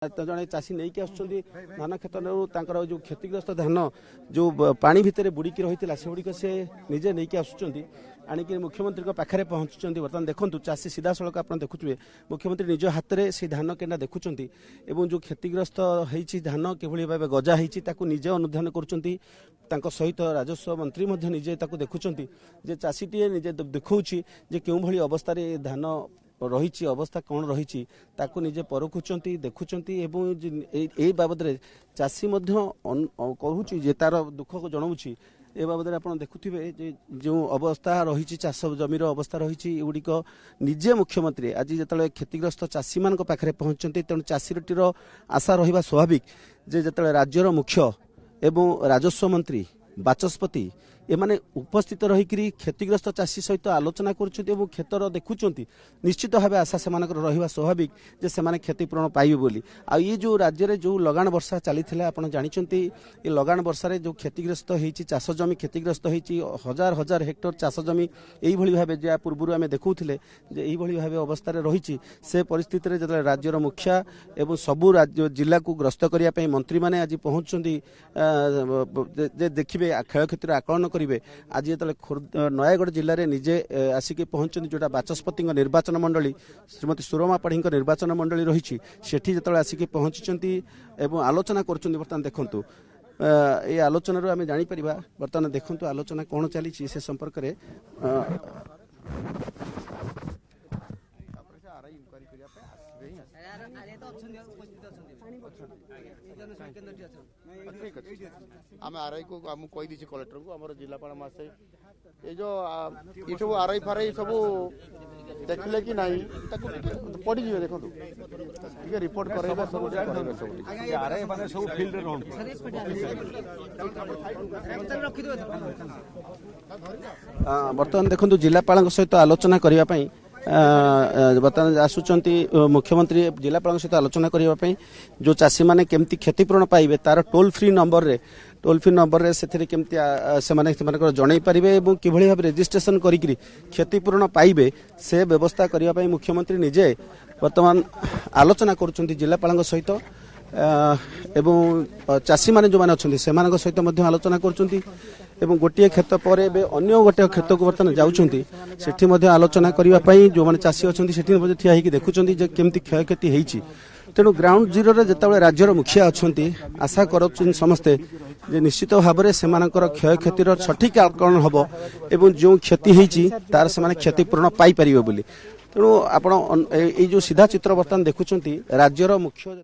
जड़े चाषी नहीं धान खेत जो क्षतिग्रस्त धान जो पानी भितर बुड़ीकी रही से गुड़िक से निजे नहीं आसुँच आणिक मुख्यमंत्री पाखे पहुंचुंट बर्तमान देखूँ चाषी सीधा सड़क आप देखुए मुख्यमंत्री निज हाथ में से धान केना देखुं जो क्षतिग्रस्त होती धान किभली भाव गजा होती निजे अनुधान कर सहित राजस्व मंत्री निजे देखुं जे चाषीटीए निजे देखा क्यों भली अवस्था धान रही अवस्था कौन रही निजे परखुंट देखुंट ए बाबद चाषी कहूँ जे तार दुख को जनाऊँगी ए बाबद आप देखुए जो अवस्था रही चाष जमीर अवस्था रही एगुड़िक निजे मुख्यमंत्री आज जो क्षतिग्रस्त चाषी मान पाखे पहुंचते तेणु चाषीटीर आशा रहा स्वाभाविक जे जो राज्यर मुख्य एवं राजस्व मंत्री बाचस्पति एमाने उपस्थित रहीकि क्षतिग्रस्त चाषी सहित आलोचना कर क्षेत्र देखुं निश्चित भाव आशा से रहा स्वाभाविक जे से क्षतिपूरण पाइबे बोली आ ये जो राज्य में जो लगान वर्षा चली आप जानते ये लगान वर्षार जो क्षतिग्रस्त होती चाष जमी क्षतिग्रस्त होती हजार हजार हेक्टर चाष जमी यही भाव जहाँ पूर्व आम देखुले भाव अवस्था रही से परिस्थिति जो राज्यर मुखिया एवं सबू राज्य जिला को ग्रस्त करने मंत्री मैंने आज पहुंचते देखिए खेल क्षेत्र आकलन करेंगे आज जो नयागढ़ जिले में निजे आसिक पहुंचते जोटा बाचस्पति निर्वाचन मंडली श्रीमती सुरमा पाढ़ी निर्वाचन मंडली रही जो आसिक पहुंची एवं आलोचना कर देखु ये आलोचन आम जापर बर्तमान देखु आलोचना कौन चली से संपर्क में आम आरआई को कहीदी कलेक्टर को आम जिलापाल मासे ये जो ये सब आरआई फारआई सब देखले कि नहीं पड़ी जी देखो रिपोर्ट करेगा सब आरआई माने सब फील्ड रे रहन बर्तमान देखो जिलापाल सहित आलोचना करने बर्तमान आसुंच मुख्यमंत्री जिलापाल सहित आलोचना करने जो चाषी मैंने केमती क्षतिपूरण पाइबे तार टोल फ्री नंबर रे से केमती से जन पारे और किभली भाव रेजिस्ट्रेशन करी क्षतिपूरण पाइबे से व्यवस्था करने मुख्यमंत्री निजे बर्तमान आलोचना करुँच जिलापाल सहित एवं चाषी मैंने जो मैंने अच्छा से सहित आलोचना कर गोटे क्षेत्र पर अन्य गोटे क्षेत्र को बर्तमान जाऊँगी आलोचना करने जो मैंने चाषी अच्छा ठिया होगी देखुं केमती क्षयक्षति होती तेणु ग्राउंड जीरो रे जिते राज्यर मुखिया अच्छा आशा कर समस्ते निश्चित भाव में से क्षयक्षतिर सठिक आकलन हम एवं जो क्षति होती तार से क्षतिपूरण पाई पारे बोली तेणु आप जो सीधा चित्र बर्तमान देखुं राज्यर मुख्य